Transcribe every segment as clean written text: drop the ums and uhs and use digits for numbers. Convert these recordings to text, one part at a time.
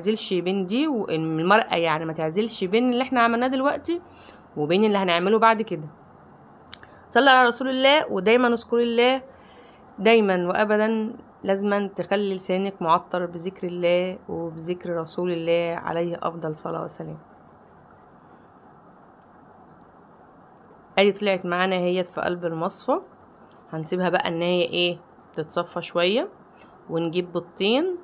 تعزلش بين دي والمرقه، يعني ما تعزلش بين اللي احنا عملناه دلوقتي وبين اللي هنعمله بعد كده. صلي على رسول الله، ودايما اذكر الله دايما وابدا. لازما تخلي لسانك معطر بذكر الله وبذكر رسول الله عليه افضل صلاة وسلام. ادي طلعت معانا هي في قلب المصفى. هنسيبها بقى ان هي ايه تتصفى شوية، ونجيب بيضتين.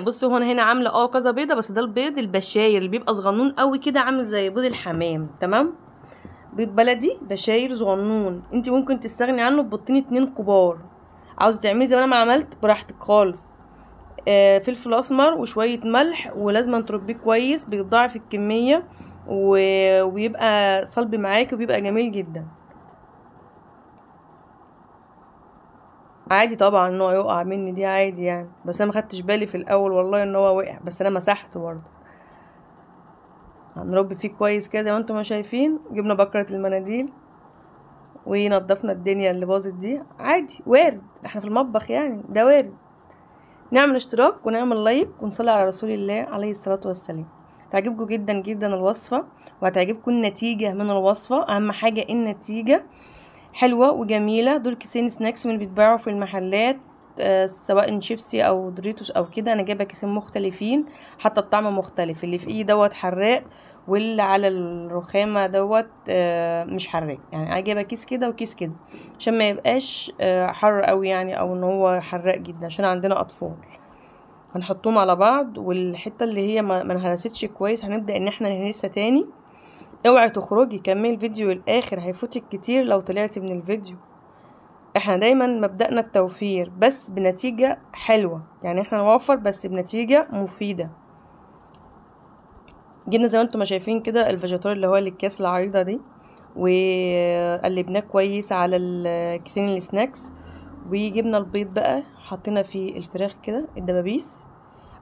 بصوا هنا عامله كذا بيضه، بس ده البيض البشاير اللي بيبقى صغنون قوي كده، عامل زي بيض الحمام. تمام، بيض بلدي بشاير صغنون. انت ممكن تستغني عنه ببيضتين 2 كبار. عاوزه تعملي زي ما انا ما عملت براحتك خالص. فلفل اسمر وشويه ملح، ولازم تربيه كويس بيضاعف الكميه ويبقى صلب معاكي وبيبقى جميل جدا. عادي طبعا ان هو يقع مني، دي عادي يعني، بس انا ما خدتش بالي في الاول والله ان هو وقع، بس انا مسحته برضه. هنربي فيه كويس كده زي ما انتم ما شايفين. جبنا بكرة المناديل ونضفنا الدنيا اللي باظت دي. عادي وارد، احنا في المطبخ يعني، ده وارد. نعمل اشتراك ونعمل لايك ونصلي على رسول الله عليه الصلاة والسلام. تعجبكم جدا جدا الوصفة، وهتعجبكم النتيجة من الوصفة. اهم حاجة النتيجة حلوة وجميلة. دول كيسين سناكس من اللي بيتباعوا في المحلات، سواء شيبسي او دوريتوس او كده. انا جايبه كيسين مختلفين، حتى الطعم مختلف. اللي في ايدي دوت حراق، واللي على الرخامه دوت مش حراق. يعني انا جايبه كيس كده وكيس كده عشان ما يبقاش حر قوي يعني، او ان هو حراق جدا، عشان عندنا اطفال. هنحطهم على بعض، والحته اللي هي ما انهرستش كويس هنبدا ان احنا نهرسها تاني. اوعي تخرجي، كملي الفيديو للاخر، هيفوتك كتير لو طلعتي من الفيديو. احنا دايما مبدأنا التوفير، بس بنتيجة حلوة. يعني احنا نوفر بس بنتيجة مفيدة. جبنا زي ما انتم ما شايفين كده الفيجيتار اللي هو الاكياس العريضة دي، وقلبناه كويس على الكيسين السناكس. وجبنا البيض بقى، حطينا فيه الفراخ كده الدبابيس.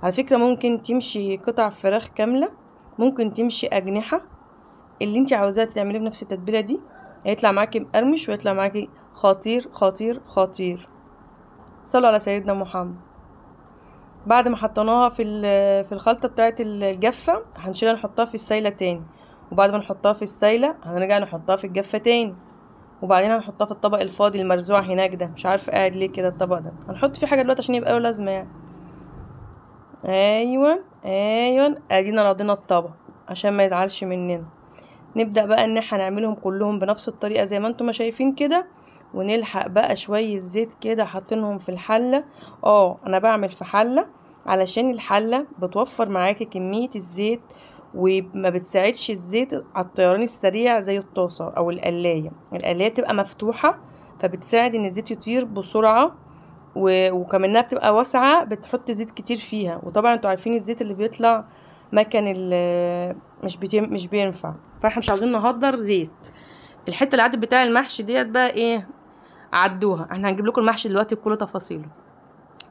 على فكرة ممكن تمشي قطع فراخ كاملة، ممكن تمشي أجنحة، اللي انت عاوزاه تعمليه بنفس التتبيلة دي. هيطلع معاكي مقرمش ويطلع معاكي خطير خطير خطير. صلوا على سيدنا محمد. بعد ما حطيناها في الخلطة بتاعه الجافة، هنشيلها نحطها في السايلة تاني. وبعد ما نحطها في السايلة هنرجع نحطها في الجافة تاني. وبعدين هنحطها في الطبق الفاضي المرزوع هناك ده، مش عارفه قاعد ليه كده الطبق ده. هنحط فيه حاجه دلوقتي عشان يبقى له لازمه يعني. ايوه ايوه، ادينا رضينا الطبق عشان ما يزعلش مننا. نبدأ بقى ان احنا نعملهم كلهم بنفس الطريقة زي ما انتم ما شايفين كده. ونلحق بقى شوية زيت كده حاطينهم في الحلة. انا بعمل في حلة علشان الحلة بتوفر معاكي كمية الزيت، وما بتساعدش الزيت على الطيران السريع زي الطاسة او القلاية. القلاية بتبقى مفتوحة، فبتساعد ان الزيت يطير بسرعة، وكمنها بتبقى واسعة بتحط زيت كتير فيها. وطبعا انتوا عارفين الزيت اللي بيطلع مكان مش بينفع، فاحنا مش عاوزين نهدر زيت. الحته اللي عدت بتاع المحشي ديت بقى ايه، عدوها. احنا هنجيب لكم المحشي دلوقتي بكل تفاصيله.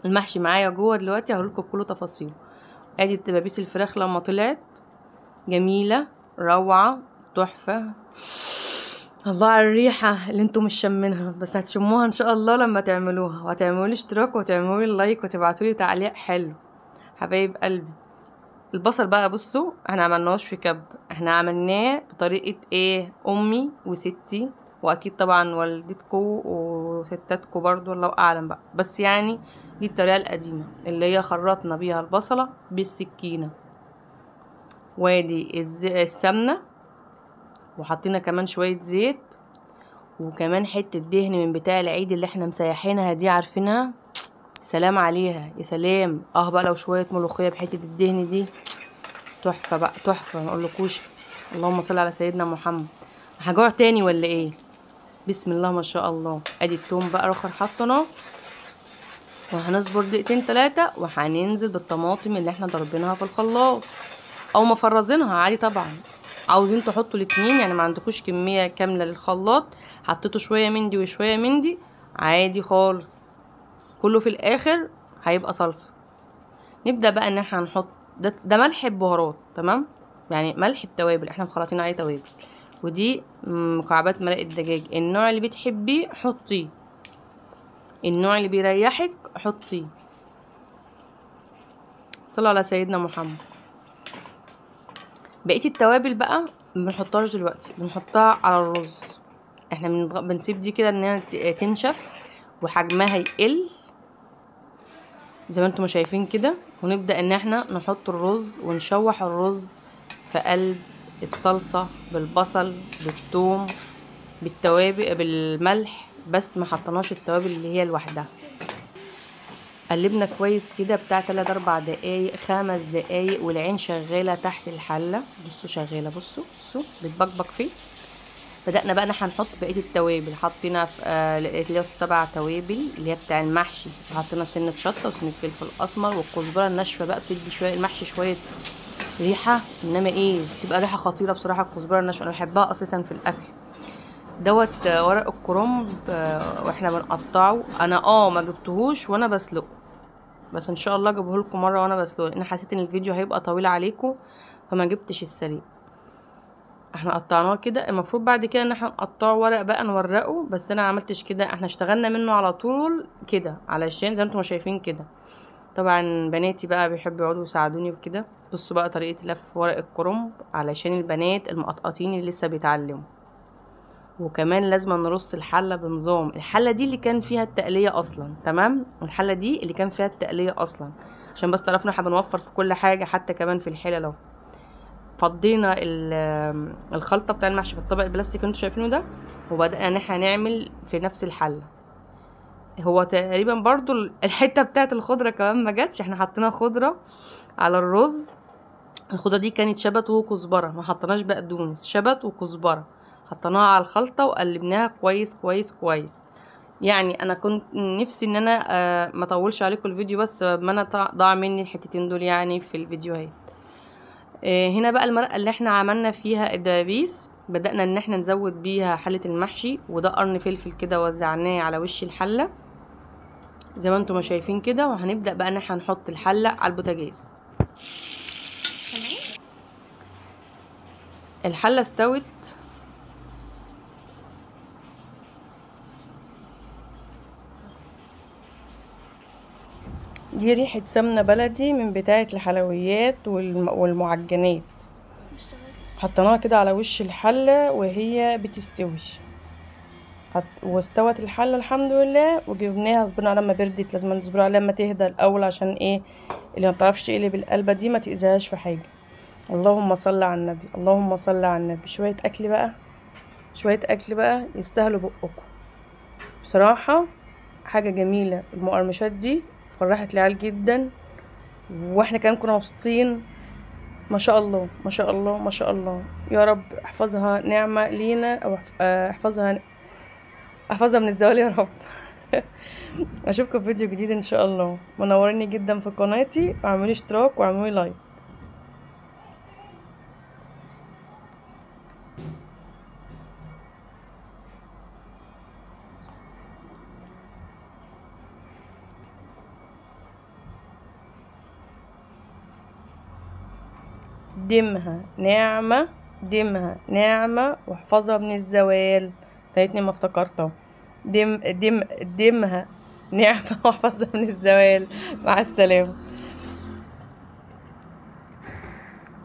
المحشي معايا جوه دلوقتي، هقول لكم بكل تفاصيله. ادي دبابيس الفراخ لما طلعت جميله روعه تحفه. الله على الريحه اللي انتم مش شامينها، بس هتشموها ان شاء الله لما تعملوها. وهتعملوا لي اشتراك وتعملوا لي لايك وتبعتوا لي تعليق حلو حبايب قلبي. البصل بقى بصوا، احنا عملناهوش في كب، احنا عملناه بطريقة ايه امي وستي، واكيد طبعا والدتكو وستاتكو برضو الله اعلم بقى، بس يعني دي الطريقة القديمة اللي هي خرطنا بيها البصلة بالسكينة. وادي السمنة، وحطينا كمان شوية زيت، وكمان حتة دهن من بتاع العيد اللي احنا مسيحينها دي، عارفينها؟ سلام عليها يا سلام. بقى لو شوية ملوخية بحتة الدهن دي تحفه بقى تحفه، ما اقولكوش. اللهم صل على سيدنا محمد. هجوع تاني ولا ايه؟ بسم الله ما شاء الله. ادي التوم بقى رخر حطيناه، وهنصبر دقيقتين 3 وهننزل بالطماطم اللي احنا ضربينها في الخلاط او مفرزينها عادي طبعا. عاوزين تحطوا الاتنين، يعني ما عندكوش كميه كامله للخلاط، حطيتوا شويه من دي وشويه من دي عادي خالص، كله في الاخر هيبقى صلصه. نبدا بقى ان احنا هنحط ده ملح ببهارات، تمام؟ يعني ملح بتوابل، احنا مخلطين عليه توابل. ودي مكعبات مرق الدجاج، النوع اللي بتحبيه حطيه، النوع اللي بيريحك حطيه. صلوا على سيدنا محمد. بقيه التوابل بقى بنحطهاش دلوقتي، بنحطها على الرز. احنا بنسيب دي كده انها تنشف وحجمها يقل زي ما انتم شايفين كده، ونبدا ان احنا نحط الرز ونشوح الرز في قلب الصلصه بالبصل بالثوم بالتوابل بالملح، بس ما حطيناش التوابل اللي هي لوحدها. قلبنا كويس كده بتاع 3-4 دقايق 5 دقايق، والعين شغاله تحت الحله. بصوا شغاله، بصوا بتبقبق فيه. بدأنا بقى نحن نحط بقيه التوابل. حطينا في اللي هو 7 توابل اللي هي بتاع المحشي. حطينا سنه شطه وسنه فلفل اسمر والكزبره الناشفه بقى بتدي شويه المحشي شويه ريحه، انما ايه بتبقى ريحه خطيره بصراحه. الكزبره الناشفه انا بحبها اساسا في الاكل. دوت ورق الكرنب واحنا بنقطعه. انا ما جبتهوش وانا بسلقه، بس ان شاء الله اجيبه لكم مره وانا بسلقه، لان حسيت ان الفيديو هيبقى طويل عليكم فما جبتش السليق. احنا قطعناه كده. المفروض بعد كده ان احنا نقطعه ورق بقى نورقه، بس انا عملتش كده. احنا اشتغلنا منه على طول كده علشان زي ما انتم شايفين كده. طبعا بناتي بقى بيحبوا يقعدوا يساعدوني وكده. بصوا بقى طريقه لف ورق الكرنب علشان البنات المقطقطين اللي لسه بيتعلموا. وكمان لازم نرص الحله بنظام. الحله دي اللي كان فيها التقليه اصلا، تمام. الحله دي اللي كان فيها التقليه اصلا، عشان بس تعرفنا احنا بنوفر في كل حاجه، حتى كمان في الحلل اهو. فضينا الخلطه بتاع المحشي في الطبق البلاستيك اللي انتوا شايفينه ده، وبدأنا ان احنا نعمل في نفس الحله. هو تقريبا برضو الحته بتاعه الخضره كمان ما جاتش. احنا حطينا خضره على الرز. الخضره دي كانت شبت وكزبره، ما حطيناش بقدونس، شبت وكزبره. حطيناها على الخلطه وقلبناها كويس كويس كويس. يعني انا كنت نفسي ان انا ما اطولش عليكم الفيديو، بس ما انا ضاع مني الحتتين دول يعني في الفيديوهات. هنا بقى المرقه اللي احنا عملنا فيها الدبابيس، بدأنا ان احنا نزود بيها حله المحشي. وده قرن فلفل كده وزعناه على وش الحله زي ما انتم شايفين كده. وهنبدأ بقى ان احنا نحط الحله على البوتاجاز. الحله استوت. دي ريحه سمنه بلدي من بتاعه الحلويات والمعجنات. حطيناها كده على وش الحله وهي بتستوي. واستوت الحله الحمد لله. وجبناها صبرنا على ما بردت. لازم نصبر عليها لما تهدى الاول، عشان ايه اللي ما بتعرفش تقلب القلبه دي ما تاذيهاش في حاجه. اللهم صل على النبي، اللهم صل على النبي. شويه اكل بقى، شويه اكل بقى يستاهلوا بقكم بصراحه. حاجه جميله. المقرمشات دي فرحت العيال جدا، واحنا كمان كنا مبسوطين. ما شاء الله ما شاء الله ما شاء الله. يا رب احفظها نعمه لينا، او احفظها من الزوال يا رب. اشوفكم في فيديو جديد ان شاء الله. منوريني جدا في قناتي، واعملوا اشتراك واعملوا لايك. دمها ناعمة، دمها ناعمة، واحفظها من الزوال. تايتني ما افتكرتها. دمها ناعمة واحفظها من الزوال. مع السلامة.